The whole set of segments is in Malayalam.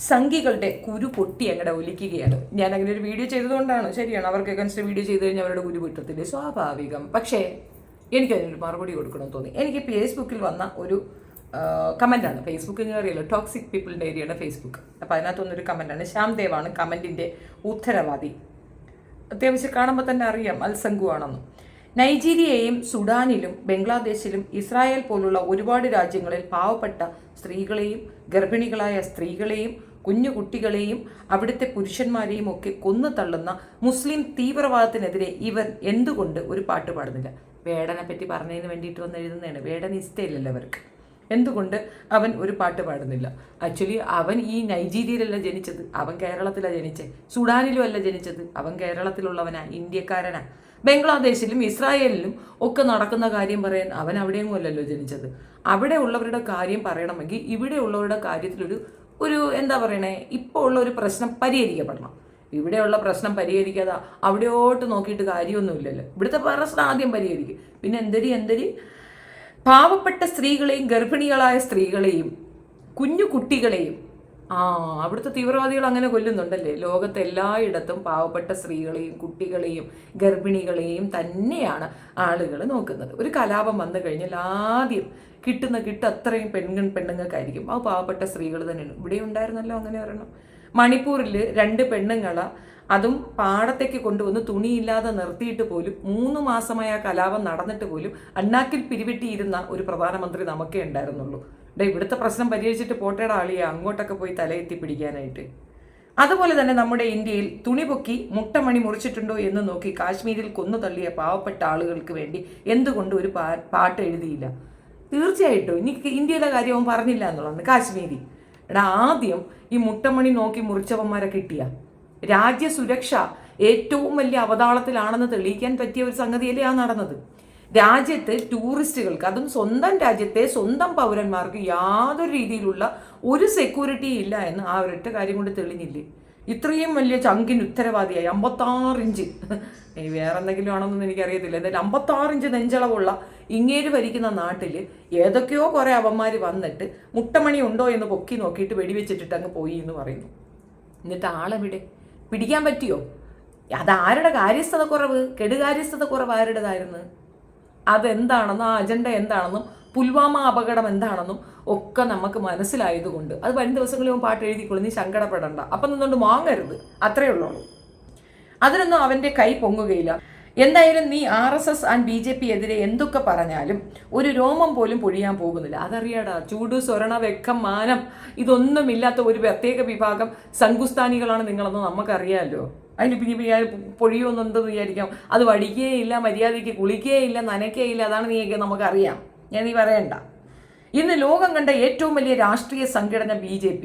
സംഘികളുടെ കുരു പൊട്ടി അങ്ങടെ ഒലിക്കുകയാണ്. ഞാൻ അങ്ങനെ ഒരു വീഡിയോ ചെയ്തതുകൊണ്ടാണ്. ശരിയാണ്, അവർക്ക് അഗൻസ്റ്റ് വീഡിയോ ചെയ്ത് കഴിഞ്ഞാൽ അവരുടെ കുരു പൊട്ടത്തില്ലേ, സ്വാഭാവികം. പക്ഷേ എനിക്കതിനൊരു മറുപടി കൊടുക്കണമെന്ന് തോന്നി. എനിക്ക് ഫേസ്ബുക്കിൽ വന്ന ഒരു കമൻറ്റാണ്. ഫേസ്ബുക്കിൽ അറിയാലോ, ടോക്സിക് പീപ്പിളിൻ്റെ ഏരിയയാണ് ഫേസ്ബുക്ക്. അപ്പോൾ അതിനകത്തൊന്നൊരു കമൻറ്റാണ്. ശ്യാംദേവാണ് കമൻറ്റിൻ്റെ ഉത്തരവാദി. അത്യാവശ്യം കാണുമ്പോൾ തന്നെ അറിയാം അൽസംഗുവാണെന്ന്. നൈജീരിയയും സുഡാനിലും ബംഗ്ലാദേശിലും ഇസ്രായേൽ പോലുള്ള ഒരുപാട് രാജ്യങ്ങളിൽ പാവപ്പെട്ട സ്ത്രീകളെയും ഗർഭിണികളായ സ്ത്രീകളെയും കുഞ്ഞു കുട്ടികളെയും അവിടുത്തെ പുരുഷന്മാരെയും ഒക്കെ കൊന്നു തള്ളുന്ന മുസ്ലിം തീവ്രവാദത്തിനെതിരെ ഇവർ എന്തുകൊണ്ട് ഒരു പാട്ട് പാടുന്നില്ല? വേടനെ പറ്റി പറഞ്ഞതിന് വേണ്ടിയിട്ട് വന്ന് എഴുതുന്നതാണ്. വേടൻ ഇഷ്ടമില്ലല്ലോ അവർക്ക്. എന്തുകൊണ്ട് അവൻ ഒരു പാട്ട് പാടുന്നില്ല? ആക്ച്വലി അവൻ ഈ നൈജീരിയയിലല്ല ജനിച്ചത്, അവൻ കേരളത്തിലാണ് ജനിച്ചത്. സുഡാനിലും അല്ല ജനിച്ചത്, അവൻ കേരളത്തിലുള്ളവനാ, ഇന്ത്യക്കാരനാ. ബംഗ്ലാദേശിലും ഇസ്രായേലിലും ഒക്കെ നടക്കുന്ന കാര്യം പറയാൻ അവൻ അവിടെയൊന്നും അല്ലല്ലോ ജനിച്ചത്. അവിടെ ഉള്ളവരുടെ കാര്യം പറയണമെങ്കിൽ ഇവിടെ ഉള്ളവരുടെ കാര്യത്തിലൊരു എന്താ പറയണേ, ഇപ്പോൾ ഉള്ള ഒരു പ്രശ്നം പരിഹരിക്കപ്പെടണം. ഇവിടെയുള്ള പ്രശ്നം പരിഹരിക്കാതെ അവിടെയോട്ട് നോക്കിയിട്ട് കാര്യമൊന്നുമില്ലല്ലോ. ഇവിടുത്തെ പ്രശ്നം ആദ്യം പരിഹരിക്കും. പിന്നെ എന്തൊരു പാവപ്പെട്ട സ്ത്രീകളെയും ഗർഭിണികളായ സ്ത്രീകളെയും കുഞ്ഞു കുട്ടികളെയും അവിടുത്തെ തീവ്രവാദികൾ അങ്ങനെ കൊല്ലുന്നുണ്ടല്ലേ. ലോകത്തെ എല്ലായിടത്തും പാവപ്പെട്ട സ്ത്രീകളെയും കുട്ടികളെയും ഗർഭിണികളെയും തന്നെയാണ് ആളുകൾ നോക്കുന്നത്. ഒരു കലാപം വന്നു കഴിഞ്ഞാൽ ആദ്യം കിട്ടുന്ന അത്രയും പെണ്ണുങ്ങൾക്കായിരിക്കും. ആ പാവപ്പെട്ട സ്ത്രീകൾ തന്നെയാണ്. ഇവിടെ ഉണ്ടായിരുന്നല്ലോ അങ്ങനെ ഒരെണ്ണം. മണിപ്പൂരിൽ 2 പെണ്ണുങ്ങളെ അതും പാടത്തേക്ക് കൊണ്ടുവന്ന് തുണിയില്ലാതെ നിർത്തിയിട്ട് പോലും 3 മാസമായ ആ കലാപം നടന്നിട്ട് പോലും അണ്ണാക്കിൽ പിരിവെട്ടിയിരുന്ന ഒരു പ്രധാനമന്ത്രി നമുക്കേ ഉണ്ടായിരുന്നുള്ളൂ. ഇവിടുത്തെ പ്രശ്നം പരിഹരിച്ചിട്ട് പോട്ടയുടെ ആളിയെ അങ്ങോട്ടൊക്കെ പോയി തലയെത്തി പിടിക്കാനായിട്ട്. അതുപോലെ തന്നെ നമ്മുടെ ഇന്ത്യയിൽ തുണി പൊക്കി മുട്ടമണി മുറിച്ചിട്ടുണ്ടോ എന്ന് നോക്കി കാശ്മീരിൽ കൊന്നു തള്ളിയ പാവപ്പെട്ട ആളുകൾക്ക് വേണ്ടി എന്തുകൊണ്ട് ഒരു പാട്ട് എഴുതിയില്ല? തീർച്ചയായിട്ടും ഇനി ഇന്ത്യയുടെ കാര്യം അവൻ പറഞ്ഞില്ല എന്നുള്ളതാണ്. കാശ്മീരി ആദ്യം ഈ മുട്ടമണി നോക്കി മുറിച്ചവന്മാരെ കിട്ടിയ രാജ്യസുരക്ഷ ഏറ്റവും വലിയ അവതാളത്തിലാണെന്ന് തെളിയിക്കാൻ പറ്റിയ ഒരു സംഗതിയല്ലേ നടന്നത്. രാജ്യത്ത് ടൂറിസ്റ്റുകൾക്ക്, അതും സ്വന്തം രാജ്യത്തെ സ്വന്തം പൗരന്മാർക്ക് യാതൊരു രീതിയിലുള്ള ഒരു സെക്യൂരിറ്റി ഇല്ല എന്ന് ആ ഒരൊറ്റ കാര്യം കൊണ്ട് തെളിഞ്ഞില്ലേ? ഇത്രയും വലിയ ചങ്കിന് ഉത്തരവാദിയായി 56 ഇഞ്ച്, ഇനി വേറെ എന്തെങ്കിലും ആണെന്നൊന്നും എനിക്കറിയത്തില്ല, എന്തായാലും 56 ഇഞ്ച് നെഞ്ചളവുള്ള ഇങ്ങേര് ഭരിക്കുന്ന നാട്ടിൽ ഏതൊക്കെയോ കുറേ അവന്മാർ വന്നിട്ട് മുട്ടമണി ഉണ്ടോ എന്ന് പൊക്കി നോക്കിയിട്ട് വെടിവെച്ചിട്ടിട്ട് അങ്ങ് പോയി എന്ന് പറയുന്നു. എന്നിട്ട് ആളെവിടെ? പിടിക്കാൻ പറ്റിയോ? അതാരുടെ കാര്യസ്ഥത കുറവ്, കെടുകാര്യസ്ഥത കുറവ് ആരുടേതായിരുന്നു? അതെന്താണെന്നും ആ അജണ്ട എന്താണെന്നും പുൽവാമ അപകടം എന്താണെന്നും ഒക്കെ നമുക്ക് മനസ്സിലായതുകൊണ്ട് അത് വരും ദിവസങ്ങളിലും പാട്ട് എഴുതിക്കൊള്ളു, നീ സങ്കടപ്പെടണ്ട, അപ്പം നിന്നുകൊണ്ട് വാങ്ങരുത്, അത്രയേ ഉള്ളൂ. അതിനൊന്നും അവൻ്റെ കൈ പൊങ്ങുകയില്ല. എന്തായാലും നീ RSS ആൻഡ് BJP എതിരെ എന്തൊക്കെ പറഞ്ഞാലും ഒരു രോമം പോലും പൊഴിയാൻ പോകുന്നില്ല. അതറിയാടാ. ചൂട്, സ്വരണ, വെക്കം, മാനം ഇതൊന്നുമില്ലാത്ത ഒരു പ്രത്യേക വിഭാഗം സംഘുസ്ഥാനികളാണ് നിങ്ങളെന്ന് നമുക്കറിയാമല്ലോ. അതിന് പിന്നെ പൊഴിയൊന്നുണ്ടെന്ന് വിചാരിക്കാം. അത് വടിക്കുകയില്ല, മര്യാദയ്ക്ക് കുളിക്കുകയില്ല, നനയ്ക്കുകയില്ല. അതാണ് നമുക്കറിയാം. നീ പറയണ്ട. ഇന്ന് ലോകം കണ്ട ഏറ്റവും വലിയ രാഷ്ട്രീയ സംഘടന BJP.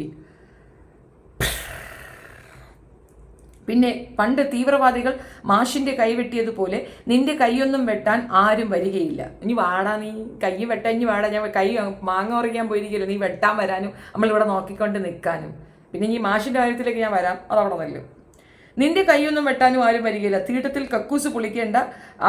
പിന്നെ പണ്ട് തീവ്രവാദികൾ മാഷിൻ്റെ കൈവെട്ടിയതുപോലെ നിന്റെ കൈയൊന്നും വെട്ടാൻ ആരും വരികയില്ല. ഇനി വാടാ, നീ കൈ വെട്ടാൻ, ഇനി വാടാ, ഞാൻ കൈ മാങ്ങ ഉറയ്ക്കാൻ പോയിരിക്കില്ല, നീ വെട്ടാൻ വരാനും നമ്മളിവിടെ നോക്കിക്കൊണ്ട് നിൽക്കാനും. പിന്നെ ഈ മാഷിൻ്റെ കാര്യത്തിലേക്ക് ഞാൻ വരാം, അതവിടെ നല്ലോ. നിന്റെ കൈയൊന്നും വെട്ടാനും ആരും വരികയില്ല. തീട്ടത്തിൽ കക്കൂസ് പൊളിക്കേണ്ട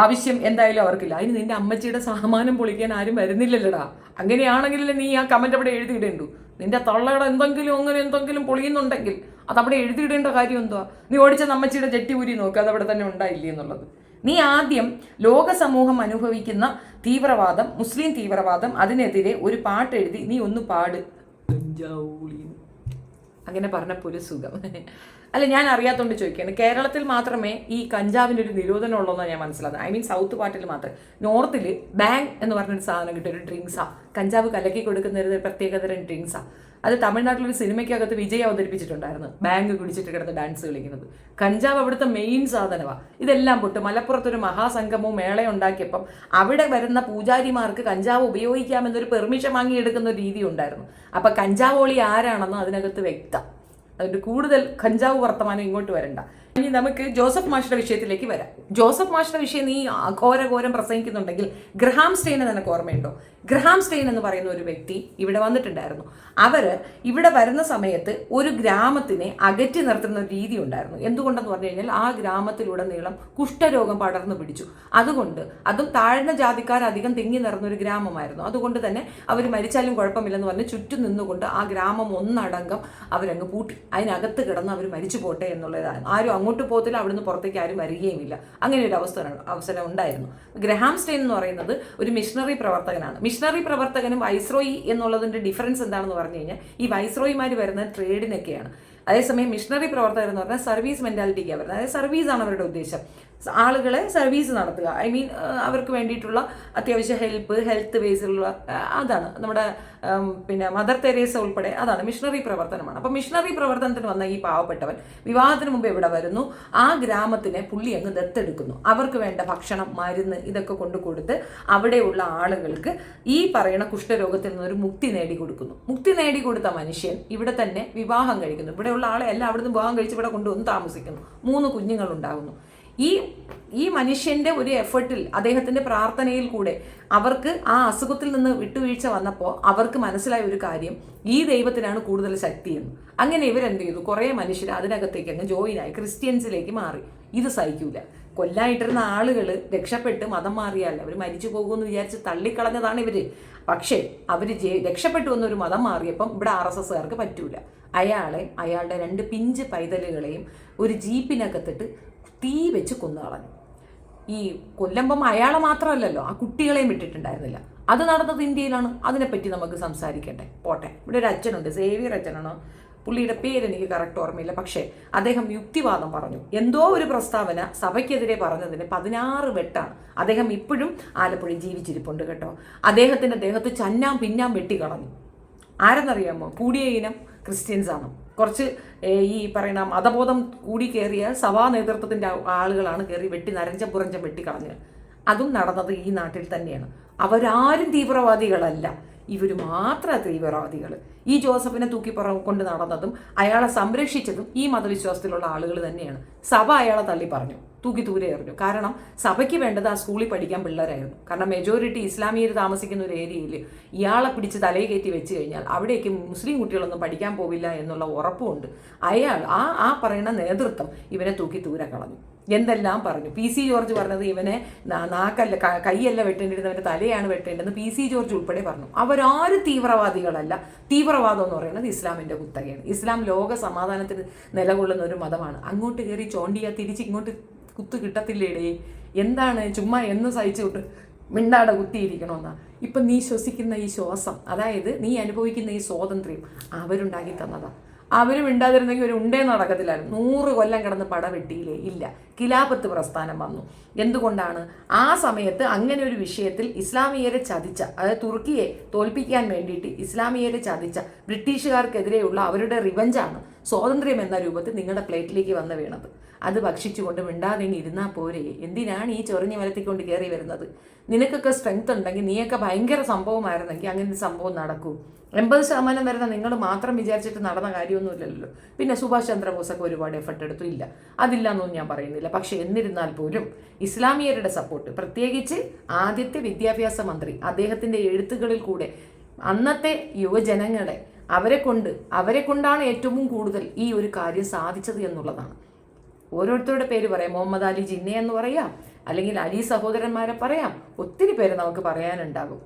ആവശ്യം എന്തായാലും അവർക്കില്ല. അതിന് നിന്റെ അമ്മച്ചിയുടെ സാമാനം പൊളിക്കാൻ ആരും വരുന്നില്ലല്ലോടാ. അങ്ങനെയാണെങ്കിലല്ലേ നീ ആ കമൻറ്റ് അവിടെ എഴുതിയിടേണ്ടു. നിന്റെ തള്ളയുടെ എന്തെങ്കിലും പൊളിയുന്നുണ്ടെങ്കിൽ അതവിടെ എഴുതിയിടേണ്ട കാര്യം എന്തുവാ? നീ ഓടിച്ച അമ്മച്ചിയുടെ ജെട്ടി ഊരി നോക്കുക, അതവിടെ തന്നെ ഉണ്ടായില്ലേ എന്നുള്ളത്. നീ ആദ്യം ലോക സമൂഹം അനുഭവിക്കുന്ന തീവ്രവാദം, മുസ്ലിം തീവ്രവാദം, അതിനെതിരെ ഒരു പാട്ട് എഴുതി നീ ഒന്ന് പാട്. അങ്ങനെ പറഞ്ഞപ്പോൾ ഒരു സുഖം. അല്ല, ഞാൻ അറിയാത്തതുകൊണ്ട് ചോദിക്കുകയാണ്. കേരളത്തിൽ മാത്രമേ ഈ കഞ്ചാവിൻ്റെ ഒരു നിരോധനം ഉള്ളതെന്നാണ് ഞാൻ മനസ്സിലാക്കുന്നത്. ഐ മീൻ സൗത്ത് പാർട്ടിൽ മാത്രമേ. നോർത്തിൽ ബാങ് എന്ന് പറഞ്ഞൊരു സാധനം കിട്ടും, ഒരു ഡ്രിങ്ക്സാണ്. കഞ്ചാവ് കലക്കി കൊടുക്കുന്ന ഒരു പ്രത്യേകതരം ഡ്രിങ്ക്സാണ്. അത് തമിഴ്നാട്ടിലൊരു സിനിമയ്ക്കകത്ത് വിജയ് അവതരിപ്പിച്ചിട്ടുണ്ടായിരുന്നു. ബാങ്ക് കുടിച്ചിട്ട് കിടന്ന് ഡാൻസ് കളിക്കുന്നത്. കഞ്ചാവ് അവിടുത്തെ മെയിൻ സാധനമാണ്. ഇതെല്ലാം പൊട്ട് മലപ്പുറത്തൊരു മഹാസംഗമവും മേളയും ഉണ്ടാക്കിയപ്പം അവിടെ വരുന്ന പൂജാരിമാർക്ക് കഞ്ചാവ് ഉപയോഗിക്കാമെന്നൊരു പെർമിഷൻ വാങ്ങിയെടുക്കുന്ന ഒരു രീതി ഉണ്ടായിരുന്നു. അപ്പം കഞ്ചാവോളി ആരാണെന്ന് അതിനകത്ത് വ്യക്തം. അതുകൊണ്ട് കൂടുതൽ കഞ്ചാവ് വർത്തമാനം ഇങ്ങോട്ട് വരണ്ട. ഇനി നമുക്ക് ജോസഫ് മാഷിന്റെ വിഷയത്തിലേക്ക് വരാം. ജോസഫ് മാഷിന്റെ വിഷയം നീ ഘോരഘോരം പ്രസംഗിക്കുന്നുണ്ടെങ്കിൽ ഗ്രഹാം സ്റ്റെയിനെ നിനക്ക് ഓർമ്മയുണ്ടോ? ഗ്രഹാം സ്റ്റെയിൻ എന്ന് പറയുന്ന ഒരു വ്യക്തി ഇവിടെ വന്നിട്ടുണ്ടായിരുന്നു. അവര് ഇവിടെ വരുന്ന സമയത്ത് ഒരു ഗ്രാമത്തിനെ അകറ്റി നിർത്തുന്ന ഒരു രീതി ഉണ്ടായിരുന്നു. എന്തുകൊണ്ടെന്ന് പറഞ്ഞു കഴിഞ്ഞാൽ ആ ഗ്രാമത്തിലുടനീളം കുഷ്ഠരോഗം പടർന്നു പിടിച്ചു. അതുകൊണ്ട് അതും താഴ്ന്ന ജാതിക്കാർ അധികം തിങ്ങി നിറഞ്ഞ ഒരു ഗ്രാമമായിരുന്നു. അതുകൊണ്ട് തന്നെ അവർ മരിച്ചാലും കുഴപ്പമില്ലെന്ന് പറഞ്ഞ് ചുറ്റും നിന്നുകൊണ്ട് ആ ഗ്രാമം ഒന്നടങ്കം അവരങ്ങ് പൂട്ടി. അതിനകത്ത് കിടന്ന് അവർ മരിച്ചു പോട്ടെ എന്നുള്ളതാണ്. ആരും അങ്ങോട്ട് പോകത്തില്ല, അവിടുന്ന് പുറത്തേക്ക് ആരും വരികയുമില്ല. അങ്ങനെ ഒരു അവസരം ഉണ്ടായിരുന്നു. ഗ്രഹാം സ്റ്റെയിൻ എന്ന് പറയുന്നത് ഒരു മിഷണറി പ്രവർത്തകനാണ്. മിഷണറി പ്രവർത്തകനും വൈസ്രോയി എന്നുള്ളതിന്റെ ഡിഫറൻസ് എന്താണെന്ന് പറഞ്ഞു കഴിഞ്ഞാൽ ഈ വൈസ്രോയിമാർ വരുന്നത് ട്രേഡിനൊക്കെയാണ്. അതേസമയം മിഷണറി പ്രവർത്തകർ എന്ന് പറഞ്ഞാൽ സർവീസ് മെന്റാലിറ്റിക്കാണ് വരുന്നത്. അതായത് സർവീസാണ് അവരുടെ ഉദ്ദേശം, ആളുകളെ സർവീസ് നടത്തുക. ഐ മീൻ അവർക്ക് വേണ്ടിയിട്ടുള്ള അത്യാവശ്യ ഹെൽത്ത് ബേസിലുള്ള അതാണ് നമ്മുടെ പിന്നെ മദർ തെരേസ ഉൾപ്പെടെ അതാണ് മിഷണറി പ്രവർത്തനമാണ്. അപ്പം മിഷണറി പ്രവർത്തനത്തിന് വന്ന ഈ പാവപ്പെട്ടവൻ വിവാഹത്തിന് മുമ്പ് ഇവിടെ വരുന്നു. ആ ഗ്രാമത്തിനെ പുള്ളി അങ്ങ് ദത്തെടുക്കുന്നു. അവർക്ക് വേണ്ട ഭക്ഷണം, മരുന്ന് ഇതൊക്കെ കൊണ്ടു കൊടുത്ത് അവിടെയുള്ള ആളുകൾക്ക് ഈ പറയുന്ന കുഷ്ഠരോഗത്തിൽ നിന്നൊരു മുക്തി നേടിക്കൊടുക്കുന്നു. മുക്തി നേടിക്കൊടുത്ത മനുഷ്യൻ ഇവിടെ തന്നെ വിവാഹം കഴിക്കുന്നു. ഇവിടെയുള്ള ആളെ എല്ലാം അവിടുന്ന് വിവാഹം കഴിച്ച് ഇവിടെ കൊണ്ടുവന്ന് താമസിക്കുന്നു. 3 കുഞ്ഞുങ്ങൾ ഉണ്ടാകുന്നു. ഈ മനുഷ്യന്റെ ഒരു എഫേർട്ടിൽ, അദ്ദേഹത്തിന്റെ പ്രാർത്ഥനയിൽ കൂടെ അവർക്ക് ആ അസുഖത്തിൽ നിന്ന് വിട്ടുവീഴ്ച വന്നപ്പോൾ അവർക്ക് മനസ്സിലായ ഒരു കാര്യം, ഈ ദൈവത്തിനാണ് കൂടുതൽ ശക്തിയെന്ന്. അങ്ങനെ ഇവരെന്ത് ചെയ്തു? കുറേ മനുഷ്യർ അതിനകത്തേക്ക് അങ്ങ് ജോയിനായി ക്രിസ്ത്യൻസിലേക്ക് മാറി. ഇത് സഹിക്കൂല. കൊല്ലായിട്ടിരുന്ന ആളുകൾ രക്ഷപ്പെട്ട് മതം മാറിയാൽ അവർ മരിച്ചു പോകുമെന്ന് വിചാരിച്ച് തള്ളിക്കളഞ്ഞതാണ് ഇവര്. പക്ഷേ അവര് രക്ഷപ്പെട്ടു എന്നൊരു മതം മാറിയപ്പം ഇവിടെ RSSകാർക്ക് പറ്റൂല. അയാളുടെ 2 പിഞ്ച് പൈതലുകളെയും ഒരു ജീപ്പിനകത്തിട്ട് തീ വെച്ച് കൊന്നുകളഞ്ഞു. ഈ കൊല്ലുമ്പം അയാളെ മാത്രമല്ലല്ലോ, ആ കുട്ടികളെയും വിട്ടിട്ടുണ്ടായിരുന്നില്ല. അത് നടന്നത് ഇന്ത്യയിലാണ്. അതിനെപ്പറ്റി നമുക്ക് സംസാരിക്കട്ടെ. പോട്ടെ. ഇവിടെ ഒരു അച്ഛനുണ്ട്, സേവിയർ അച്ഛനാണോ, പുള്ളിയുടെ പേര് എനിക്ക് കറക്റ്റ് ഓർമ്മയില്ല. പക്ഷേ അദ്ദേഹം യുക്തിവാദം പറഞ്ഞു. എന്തോ ഒരു പ്രസ്താവന സഭയ്ക്കെതിരെ പറഞ്ഞതിന് 16 വെട്ടാണ്. അദ്ദേഹം ഇപ്പോഴും ആലപ്പുഴയിൽ ജീവിച്ചിരിപ്പുണ്ട് കേട്ടോ. അദ്ദേഹത്തിന്റെ ദേഹത്ത് ചന്നാം പിന്നാം വെട്ടിക്കളഞ്ഞു. ആരെന്നറിയാമോ? കൂടിയ ഇനം ക്രിസ്ത്യൻസാണ്. കുറച്ച് ഈ പറയുന്ന മതബോധം കൂടി കയറിയ സഭാ നേതൃത്വത്തിന്റെ ആളുകളാണ് കയറി നരഞ്ചം പുറഞ്ചം വെട്ടിക്കളഞ്ഞത്. അതും നടന്നത് ഈ നാട്ടിൽ തന്നെയാണ്. അവരാരും തീവ്രവാദികളല്ല, ഇവർ മാത്രം തീവ്രവാദികൾ. ഈ ജോസഫിനെ കൊണ്ട് നടന്നതും അയാളെ സംരക്ഷിച്ചതും ഈ മതവിശ്വാസത്തിലുള്ള ആളുകൾ തന്നെയാണ്. സഭ അയാളെ തള്ളി പറഞ്ഞു, തൂക്കി ദൂരെ എറിഞ്ഞു. കാരണം സഭയ്ക്ക് വേണ്ടത് ആ സ്കൂളിൽ പഠിക്കാൻ പിള്ളേരായിരുന്നു. കാരണം മെജോറിറ്റി ഇസ്ലാമിയർ താമസിക്കുന്ന ഒരു ഏരിയയിൽ ഇയാളെ പിടിച്ച് തലയിൽ കയറ്റി വെച്ച് കഴിഞ്ഞാൽ അവിടേക്ക് മുസ്ലിം കുട്ടികളൊന്നും പഠിക്കാൻ പോവില്ല എന്നുള്ള ഉറപ്പുമുണ്ട്. ആ പറയുന്ന നേതൃത്വം ഇവനെ തൂക്കി ദൂരെ കളഞ്ഞു. എന്തെല്ലാം പറഞ്ഞു. PC ജോർജ് പറഞ്ഞത് ഇവനെ നാക്കല്ല കൈയല്ല വെട്ടേണ്ടിരുന്നത്, അവൻ്റെ തലയാണ് വെട്ടേണ്ടതെന്ന് PC ജോർജ് ഉൾപ്പെടെ പറഞ്ഞു. അവരാരും തീവ്രവാദികളല്ല. തീവ്രവാദം എന്ന് പറയുന്നത് ഇസ്ലാമിൻ്റെ കുത്തകയാണ്. ഇസ്ലാം ലോക സമാധാനത്തിന് നിലകൊള്ളുന്ന ഒരു മതമാണ്. അങ്ങോട്ട് കയറി ചോണ്ടിയാൽ തിരിച്ച് ഇങ്ങോട്ട് കുത്തു കിട്ടത്തില്ലേടേ. എന്താണ് ചുമ്മാ എന്ന് സഹിച്ചുവിട്ട് മിണ്ടാടെ കുത്തിയിരിക്കണമെന്നാ. ഇപ്പം നീ ശ്വസിക്കുന്ന ഈ ശ്വാസം, അതായത് നീ അനുഭവിക്കുന്ന ഈ സ്വാതന്ത്ര്യം അവരുണ്ടാക്കി തന്നതാണ്. അവരും മിണ്ടാതിരുന്നെങ്കിൽ ഒരു ഉണ്ടേ നടക്കത്തില്ലായിരുന്നു. 100 കൊല്ലം കിടന്ന് പടവെട്ടിയില്ലേ? ഇല്ല. ഖിലാഫത്ത് പ്രസ്ഥാനം വന്നു. എന്തുകൊണ്ടാണ്? ആ സമയത്ത് അങ്ങനെ ഒരു വിഷയത്തിൽ ഇസ്ലാമിയരെ ചതിച്ച, അതായത് തുർക്കിയെ തോൽപ്പിക്കാൻ വേണ്ടിയിട്ട് ഇസ്ലാമിയരെ ചതിച്ച ബ്രിട്ടീഷുകാർക്കെതിരെയുള്ള അവരുടെ റിവഞ്ചാണ് സ്വാതന്ത്ര്യം എന്ന രൂപത്തിൽ നിങ്ങളുടെ പ്ലേറ്റിലേക്ക് വന്ന് വീണത്. അത് ഭക്ഷിച്ചുകൊണ്ട് മിണ്ടാതെ ഇരുന്നാൽ പോരെ? എന്തിനാണ് ഈ ചൊറിഞ്ഞ് വലത്തിക്കൊണ്ട് കയറി വരുന്നത്? നിനക്കൊക്കെ സ്ട്രെങ്ത് ഉണ്ടെങ്കിൽ, നീയൊക്കെ ഭയങ്കര സംഭവമായിരുന്നെങ്കിൽ അങ്ങനെ ഒരു സംഭവം നടക്കൂ. 80% വരുന്ന നിങ്ങൾ മാത്രം വിചാരിച്ചിട്ട് നടന്ന കാര്യമൊന്നുമില്ലല്ലോ. പിന്നെ സുഭാഷ് ചന്ദ്രബോസൊക്കെ ഒരുപാട് എഫർട്ട് എടുത്തു, ഇല്ല, അതില്ല എന്നൊന്നും ഞാൻ പറയുന്നില്ല. പക്ഷെ എന്നിരുന്നാൽ പോലും ഇസ്ലാമിയരുടെ സപ്പോർട്ട്, പ്രത്യേകിച്ച് ആദ്യത്തെ വിദ്യാഭ്യാസ മന്ത്രി, അദ്ദേഹത്തിൻ്റെ എഴുത്തുകളിൽ കൂടെ അന്നത്തെ യുവജനങ്ങളെ അവരെ കൊണ്ടാണ് ഏറ്റവും കൂടുതൽ ഈ ഒരു കാര്യം സാധിച്ചത് എന്നുള്ളതാണ്. ഓരോരുത്തരുടെ പേര് പറയാം. മുഹമ്മദ് അലി ജിന്ന എന്ന് പറയാം, അല്ലെങ്കിൽ അലി സഹോദരന്മാരെ പറയാം. ഒത്തിരി പേര് നമുക്ക് പറയാനുണ്ടാകും.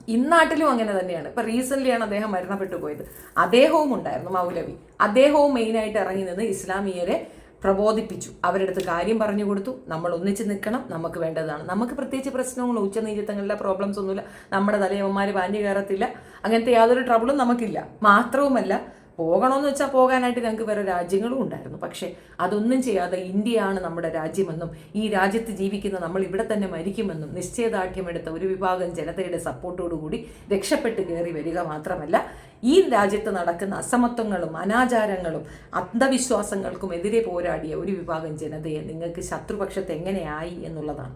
ഇന്നാട്ടിലും അങ്ങനെ തന്നെയാണ്. ഇപ്പം റീസെൻ്റ്ലിയാണ് അദ്ദേഹം മരണപ്പെട്ടു പോയത്. അദ്ദേഹവും ഉണ്ടായിരുന്നു, മൗലവി. അദ്ദേഹവും മെയിനായിട്ട് ഇറങ്ങി നിന്ന് ഇസ്ലാമിയരെ പ്രബോധിപ്പിച്ചു. അവരുടെ അടുത്ത് കാര്യം പറഞ്ഞു കൊടുത്തു. നമ്മൾ ഒന്നിച്ച് നിൽക്കണം, നമുക്ക് വേണ്ടതാണ്. നമുക്ക് പ്രത്യേകിച്ച് പ്രശ്നങ്ങളോ ഉച്ചനീചിത്തങ്ങളിലെ പ്രോബ്ലംസ് ഒന്നുമില്ല. നമ്മുടെ തലയവന്മാർ പാഞ്ഞു കയറത്തില്ല. അങ്ങനത്തെ യാതൊരു ട്രബിളും നമുക്കില്ല. മാത്രവുമല്ല, പോകണമെന്ന് വെച്ചാൽ പോകാനായിട്ട് ഞങ്ങൾക്ക് വേറെ രാജ്യങ്ങളും ഉണ്ടായിരുന്നു. പക്ഷേ അതൊന്നും ചെയ്യാതെ ഇന്ത്യയാണ് നമ്മുടെ രാജ്യമെന്നും ഈ രാജ്യത്ത് ജീവിക്കുന്ന നമ്മൾ ഇവിടെ തന്നെ മരിക്കുമെന്നും നിശ്ചയദാർഢ്യമെടുത്ത ഒരു വിഭാഗം ജനതയുടെ സപ്പോർട്ടോടുകൂടി രക്ഷപ്പെട്ട് കയറി വരിക മാത്രമല്ല, ഈ രാജ്യത്ത് നടക്കുന്ന അസമത്വങ്ങളും അനാചാരങ്ങളും അന്ധവിശ്വാസങ്ങൾക്കും എതിരെ പോരാടിയ ഒരു വിഭാഗം ജനതയെ നിങ്ങൾക്ക് ശത്രുപക്ഷത്ത് എങ്ങനെയായി എന്നുള്ളതാണ്.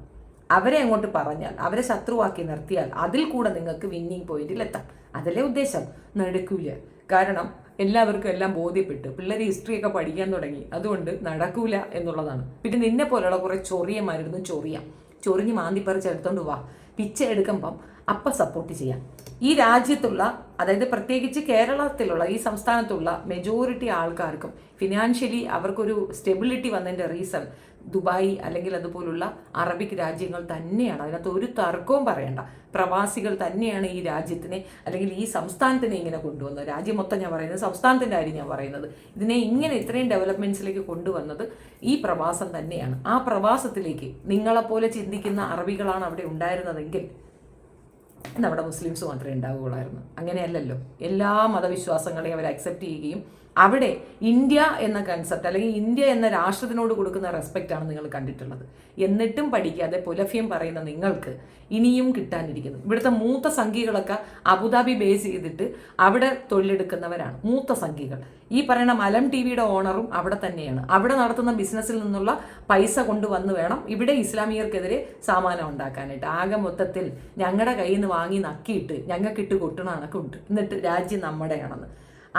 അവരെ അങ്ങോട്ട് പറഞ്ഞാൽ, അവരെ ശത്രുവാക്കി നിർത്തിയാൽ അതിൽ കൂടെ നിങ്ങൾക്ക് വിന്നിങ് പോയിന്റിൽ എത്താം. അതല്ലേ ഉദ്ദേശം. നടക്കൂല. കാരണം എല്ലാവർക്കും എല്ലാം ബോധ്യപ്പെട്ടു. പിള്ളേർ ഹിസ്റ്ററിയൊക്കെ പഠിക്കാൻ തുടങ്ങി. അതുകൊണ്ട് നടക്കൂല എന്നുള്ളതാണ്. പിന്നെ നിന്നെ പോലെയുള്ള കുറെ ചൊറിയന്മാരുന്നു ചൊറിഞ്ഞ് മാന്തിപ്പറിച്ചെടുത്തോണ്ട് വാ, പിച്ച എടുക്കുമ്പം അപ്പം സപ്പോർട്ട് ചെയ്യാം. ഈ രാജ്യത്തുള്ള, അതായത് പ്രത്യേകിച്ച് കേരളത്തിലുള്ള ഈ സംസ്ഥാനത്തുള്ള മെജോറിറ്റി ആൾക്കാർക്കും ഫിനാൻഷ്യലി അവർക്കൊരു സ്റ്റെബിലിറ്റി വന്നതിൻ്റെ റീസൺ ദുബായ് അല്ലെങ്കിൽ അതുപോലുള്ള അറബിക് രാജ്യങ്ങൾ തന്നെയാണ്. അതിനകത്ത് ഒരു തർക്കവും പറയണ്ട. പ്രവാസികൾ തന്നെയാണ് ഈ രാജ്യത്തിനെ അല്ലെങ്കിൽ ഈ സംസ്ഥാനത്തിനെ ഇങ്ങനെ കൊണ്ടുവന്നത്. രാജ്യം മൊത്തം ഞാൻ പറയുന്നത്, സംസ്ഥാനത്തിൻ്റെ കാര്യം ഞാൻ പറയുന്നത്. ഇതിനെ ഇങ്ങനെ ഇത്രയും ഡെവലപ്മെൻറ്റ്സിലേക്ക് കൊണ്ടുവന്നത് ഈ പ്രവാസം തന്നെയാണ്. ആ പ്രവാസത്തിലേക്ക് നിങ്ങളെപ്പോലെ ചിന്തിക്കുന്ന അറബികളാണ് അവിടെ ഉണ്ടായിരുന്നതെങ്കിൽ നമ്മുടെ മുസ്ലിംസ് മാത്രമേ ഉണ്ടാവുകയുള്ളായിരുന്നു. അങ്ങനെയല്ലല്ലോ. എല്ലാ മതവിശ്വാസങ്ങളെയും അവർ അക്സെപ്റ്റ് ചെയ്യുകയും അവിടെ ഇന്ത്യ എന്ന കൺസെപ്റ്റ് അല്ലെങ്കിൽ ഇന്ത്യ എന്ന രാഷ്ട്രത്തിനോട് കൊടുക്കുന്ന റെസ്പെക്റ്റാണ് നിങ്ങൾ കണ്ടിട്ടുള്ളത്. എന്നിട്ടും പഠിക്കാതെ പുലഫ്യം പറയുന്ന നിങ്ങൾക്ക് ഇനിയും കിട്ടാനിരിക്കുന്നു. ഇവിടുത്തെ മൂത്ത സംഖ്യകളൊക്കെ അബുദാബി ബേസ് ചെയ്തിട്ട് അവിടെ തൊഴിലെടുക്കുന്നവരാണ് മൂത്ത സംഖ്യകൾ. ഈ പറയുന്ന മലം TV-യുടെ ഓണറും അവിടെ തന്നെയാണ്. അവിടെ നടത്തുന്ന ബിസിനസ്സിൽ നിന്നുള്ള പൈസ കൊണ്ടുവന്ന് വേണം ഇവിടെ ഇസ്ലാമിയർക്കെതിരെ സാമാനം ഉണ്ടാക്കാനായിട്ട്. ആകെ മൊത്തത്തിൽ ഞങ്ങളുടെ കയ്യിൽ നിന്ന് വാങ്ങി നക്കിയിട്ട് ഞങ്ങൾക്കിട്ട് കൊട്ടണ കണക്കുണ്ട്. എന്നിട്ട് രാജ്യം നമ്മുടെയാണെന്ന്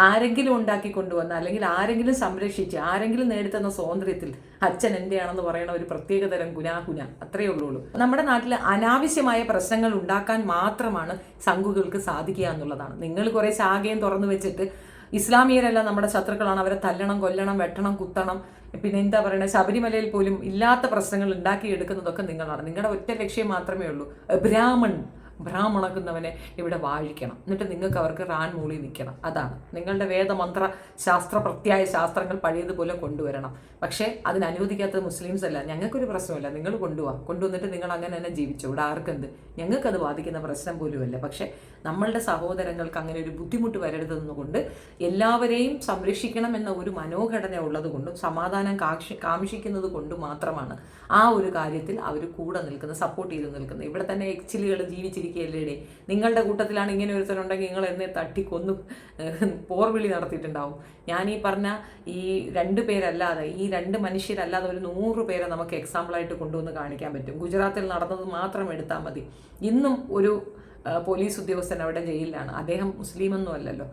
ആരെങ്കിലും ഉണ്ടാക്കി കൊണ്ടുവന്ന അല്ലെങ്കിൽ ആരെങ്കിലും സംരക്ഷിച്ച് ആരെങ്കിലും നേടിത്തന്ന സ്വാതന്ത്ര്യത്തിൽ അച്ഛൻ എൻ്റെയാണെന്ന് പറയുന്ന ഒരു പ്രത്യേകതരം ഗുനാഹുന അത്രയേ ഉള്ളൂ. നമ്മുടെ നാട്ടിൽ അനാവശ്യമായ പ്രശ്നങ്ങൾ ഉണ്ടാക്കാൻ മാത്രമാണ് സംഘുകൾക്ക് സാധിക്കുക എന്നുള്ളതാണ്. നിങ്ങൾ കുറേ ശാഖയും തുറന്നു വെച്ചിട്ട് ഇസ്ലാമിയരെല്ലാം നമ്മുടെ ശത്രുക്കളാണ്, അവരെ തല്ലണം, കൊല്ലണം, വെട്ടണം, കുത്തണം, പിന്നെ എന്താ പറയുക, ശബരിമലയിൽ പോലും ഇല്ലാത്ത പ്രശ്നങ്ങൾ ഉണ്ടാക്കിയെടുക്കുന്നതൊക്കെ നിങ്ങളാണ്. നിങ്ങളുടെ ഒറ്റ ലക്ഷ്യം മാത്രമേ ഉള്ളൂ, ബ്രാഹ്മണക്കുന്നവനെ ഇവിടെ വാഴിക്കണം, എന്നിട്ട് നിങ്ങൾക്ക് അവർക്ക് റാൻ മൂളി നിൽക്കണം. അതാണ് നിങ്ങളുടെ വേദമന്ത്ര ശാസ്ത്ര പ്രത്യായ ശാസ്ത്രങ്ങൾ പഴയതുപോലെ കൊണ്ടുവരണം. പക്ഷേ അതിന് അനുവദിക്കാത്തത് മുസ്ലിംസ് അല്ല. ഞങ്ങൾക്കൊരു പ്രശ്നമില്ല, നിങ്ങൾ കൊണ്ടുവന്നിട്ട് നിങ്ങൾ അങ്ങനെ തന്നെ ജീവിച്ചു. ഇവിടെ ആർക്കെന്ത്, ഞങ്ങൾക്കത് ബാധിക്കുന്ന പ്രശ്നം പോലുമല്ല. പക്ഷേ നമ്മളുടെ സഹോദരങ്ങൾക്ക് അങ്ങനെ ഒരു ബുദ്ധിമുട്ട് വരരുതെന്നുകൊണ്ട് എല്ലാവരെയും സംരക്ഷിക്കണം എന്ന ഒരു മനോഘടന ഉള്ളത് കൊണ്ടും സമാധാനം കാക്ഷിക്കുന്നത് കൊണ്ട് മാത്രമാണ് ആ ഒരു കാര്യത്തിൽ അവർ കൂടെ നിൽക്കുന്നത്, സപ്പോർട്ട് ചെയ്ത് നിൽക്കുന്നത്. ഇവിടെ തന്നെ എക്സിലുകൾ ജീവിച്ചിരിക്കുകയല്ലേ. നിങ്ങളുടെ കൂട്ടത്തിലാണ് ഇങ്ങനെ ഒരുത്തനുണ്ടെങ്കിൽ നിങ്ങൾ എന്നെ തട്ടിക്കൊന്നു പോർവിളി നടത്തിയിട്ടുണ്ടാവും. ഞാൻ ഈ പറഞ്ഞ ഈ 2 പേരല്ലാതെ, ഈ 2 മനുഷ്യരല്ലാതെ ഒരു 100 പേരെ നമുക്ക് എക്സാമ്പിളായിട്ട് കൊണ്ടുവന്ന് കാണിക്കാൻ പറ്റും. ഗുജറാത്തിൽ നടന്നത് മാത്രം എടുത്താൽ മതി. ഇന്നും ഒരു പോലീസ് ഉദ്യോഗസ്ഥൻ അവിടെ ജയിലിലാണ്. അദ്ദേഹം മുസ്ലിമൊന്നും അല്ലല്ലോ.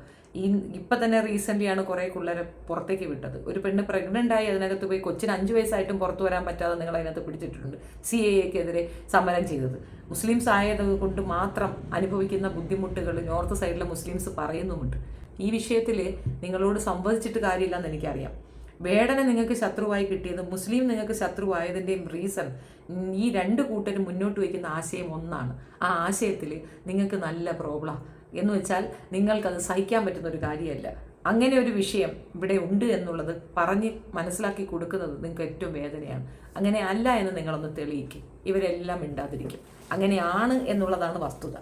ഇപ്പം തന്നെ റീസെൻ്റ്ലിയാണ് കുറേ പിള്ളേരെ പുറത്തേക്ക് വിട്ടത്. ഒരു പെണ്ണ് പ്രഗ്നൻ്റ് ആയി അതിനകത്ത് പോയി, കൊച്ചിന് 5 വയസ്സായിട്ടും പുറത്തു വരാൻ പറ്റാതെ നിങ്ങൾ അതിനകത്ത് പിടിച്ചിട്ടുണ്ട്. CAA-ക്കെതിരെ സമരം ചെയ്തത്. മുസ്ലിംസ് ആയത് കൊണ്ട് മാത്രം അനുഭവിക്കുന്ന ബുദ്ധിമുട്ടുകൾ നോർത്ത് സൈഡിലെ മുസ്ലിംസ് പറയുന്നുമുണ്ട്. ഈ വിഷയത്തിൽ നിങ്ങളോട് സംവദിച്ചിട്ട് കാര്യമില്ലെന്ന് എനിക്കറിയാം. വേടനെ നിങ്ങൾക്ക് ശത്രുവായി കിട്ടിയത്, മുസ്ലിം നിങ്ങൾക്ക് ശത്രുവായതിൻ്റെയും റീസൺ ഈ 2 കൂട്ടരും മുന്നോട്ട് വയ്ക്കുന്ന ആശയം ഒന്നാണ്. ആ ആശയത്തിൽ നിങ്ങൾക്ക് നല്ല പ്രോബ്ലം എന്ന് വെച്ചാൽ നിങ്ങൾക്കത് സഹിക്കാൻ പറ്റുന്ന ഒരു കാര്യമല്ല. അങ്ങനെ ഒരു വിഷയം ഇവിടെ ഉണ്ട് എന്നുള്ളത് പറഞ്ഞ് മനസ്സിലാക്കി കൊടുക്കുന്നത് നിങ്ങൾക്ക് ഏറ്റവും വേദനയാണ്. അങ്ങനെ അല്ല എന്ന് നിങ്ങളൊന്ന് തെളിയിക്കും. ഇവരെല്ലാം മിണ്ടാതിരിക്കും. അങ്ങനെയാണ് എന്നുള്ളതാണ് വസ്തുത.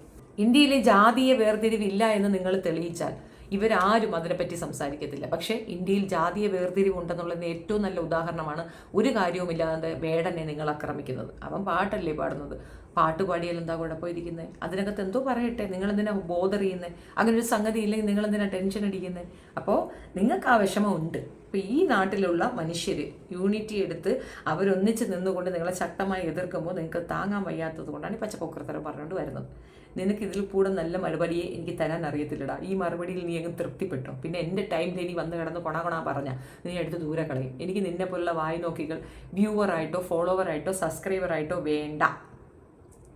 ഇന്ത്യയിലെ ജാതീയ വേർതിരിവില്ല എന്ന് നിങ്ങൾ തെളിയിച്ചാൽ ഇവരാരും അതിനെപ്പറ്റി സംസാരിക്കത്തില്ല. പക്ഷേ ഇന്ത്യയിൽ ജാതീയ വേർതിരിവുണ്ടെന്നുള്ളതിന് ഏറ്റവും നല്ല ഉദാഹരണമാണ് ഒരു കാര്യവുമില്ലാതെ വേടനെ നിങ്ങൾ ആക്രമിക്കുന്നത്. അവൻ പാട്ടല്ലേ പാടുന്നത്, പാട്ട് പാടിയാൽ എന്താ കുഴപ്പമിരിക്കുന്നത്? അതിനകത്ത് എന്തോ പറയട്ടെ, നിങ്ങളെന്തിനാ ബോധർ ചെയ്യുന്നത്? അങ്ങനെ ഒരു സംഗതി ഇല്ലെങ്കിൽ നിങ്ങളെന്തിനാ ടെൻഷൻ അടിക്കുന്നത്? അപ്പോൾ നിങ്ങൾക്ക് ആ വിഷമമുണ്ട്. ഇപ്പോൾ ഈ നാട്ടിലുള്ള മനുഷ്യർ യൂണിറ്റി എടുത്ത് അവരൊന്നിച്ച് നിന്നുകൊണ്ട് നിങ്ങളെ ശക്തമായി എതിർക്കുമ്പോൾ നിങ്ങൾക്ക് താങ്ങാൻ വയ്യാത്തത് കൊണ്ടാണ് ഈ പച്ചപ്പൊക്കരത്തരം പറഞ്ഞുകൊണ്ട് വരുന്നത്. നിനക്ക് ഇതിൽ കൂടെ നല്ല മറുപടിയെ എനിക്ക് തരാൻ അറിയത്തില്ലടാ. ഈ മറുപടിയിൽ നീ അങ്ങ് തൃപ്തിപ്പെട്ടോ. പിന്നെ എൻ്റെ ടൈം തേടി വന്ന് കിടന്ന് കൊണ പറഞ്ഞാൽ നീ എടുത്ത് ദൂരെ കളയും. എനിക്ക് നിന്നെ പോലുള്ള വായി നോക്കികൾ വ്യൂവറായിട്ടോ ഫോളോവറായിട്ടോ സബ്സ്ക്രൈബറായിട്ടോ വേണ്ട.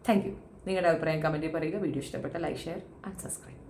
Thank you. നിങ്ങളുടെ അഭിപ്രായം കമൻറ്റിൽ പറയുക. വീഡിയോ ഇഷ്ടപ്പെട്ട ലൈക്ക്, ഷെയർ ആൻഡ് സബ്സ്ക്രൈബ്.